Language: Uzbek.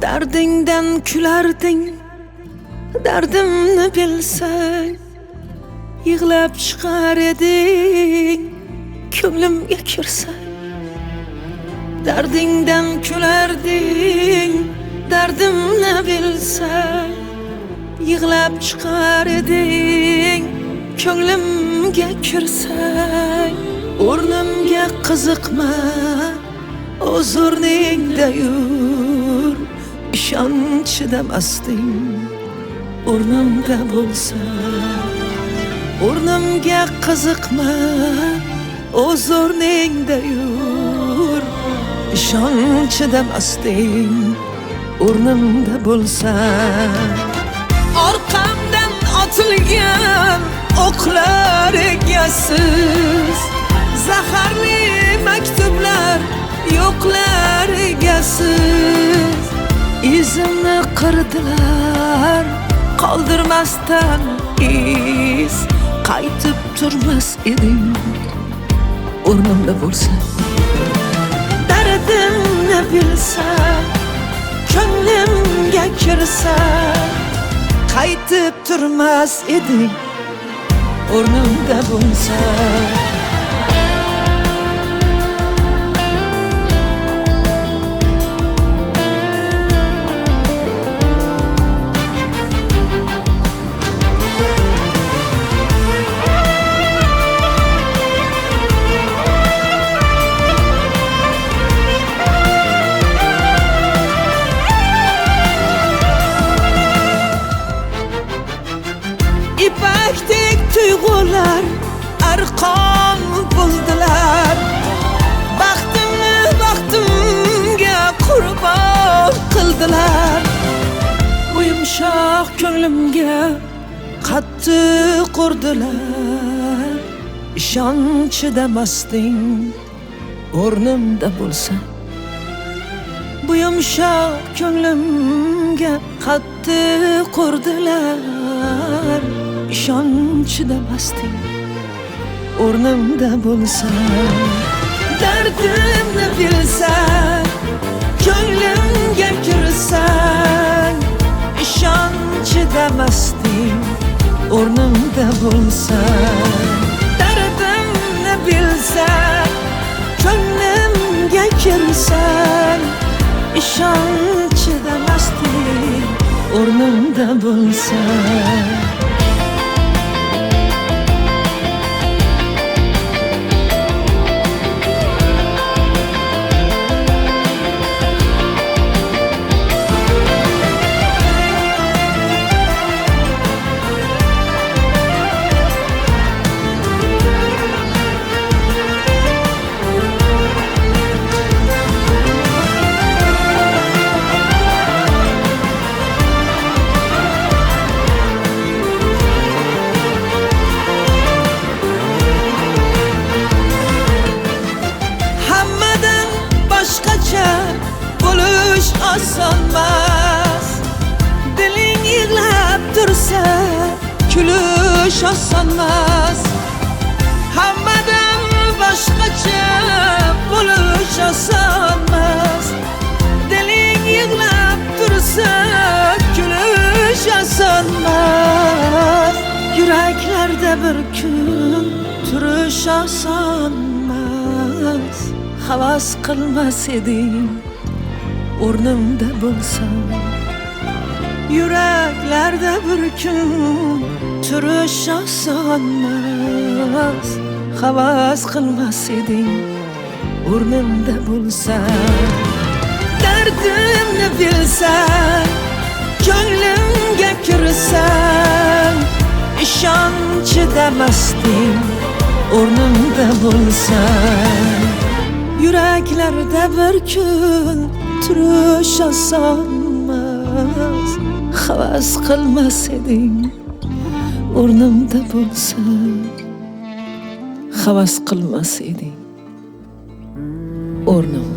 Derdingden külarding, derdimni bilsang, yig'lab chiqar eding, ko'nglimga kirsang. Derdingden külarding, derdimni bilsang, yig'lab chiqar eding, ko'nglimga kirsang. O'rnimga qiziqma, o'z o'rningda yur. İşançıda bastın, o'rnimda bo'lsa, o'rnimga qiziqma, o'z o'rningda yur. İşançıda bastın, o'rnimda bo'lsa. Orqamdan otilgan o'qlar egasiz, zaharli maktublar yo'qlar egasiz. İzimni qirdilar, qoldirmasdan iz. Qaytib turmas eding, o'rnimda bo'lsa. Dardimni bilsang, ko'nglimga kirsa. Qaytib turmas eding, o'rnimda bo'lsa. İpekdek tuyg'ular arqon buldular. Baxtimga qurbon qildilar. Bu yumshoq ko'nglimga qattiq urdilar. İshonchida masting, o'rnimda bo'lsa. Bu yumshoq ko'nglimga qattiq urdilar. İşonchida basting, o'rnimda bo'lsa. Dardimni bilsang, ko'nglimga kirsang. İshonchida basting, o'rnimda bo'lsa. Dardimni bilsang, ko'nglimga kirsang. İshonchida basting, o'rnimda bo'lsa. Osonmas, diling yig'lab tursa, kulish osonmas. Hammadan boshqacha bo'lish osonmas. Diling yig'lab tursa, kulish osonmas. Yuraklarda bir kun turish osonmas. Havas qilmas eding, o'rnimda bo'lsam. Yuraklarda bir kun turish osonmas. Havas qilmas eding, o'rnimda bo'lsam. Dardimni bilsang, ko'nglimga kirsa. chidamasding o'rnimda bo'lsang. Yuraklarda bir kun turish osonmas. Havas qilmas eding o'rnimda bo'lsang. Havas qilmas eding o'rnimda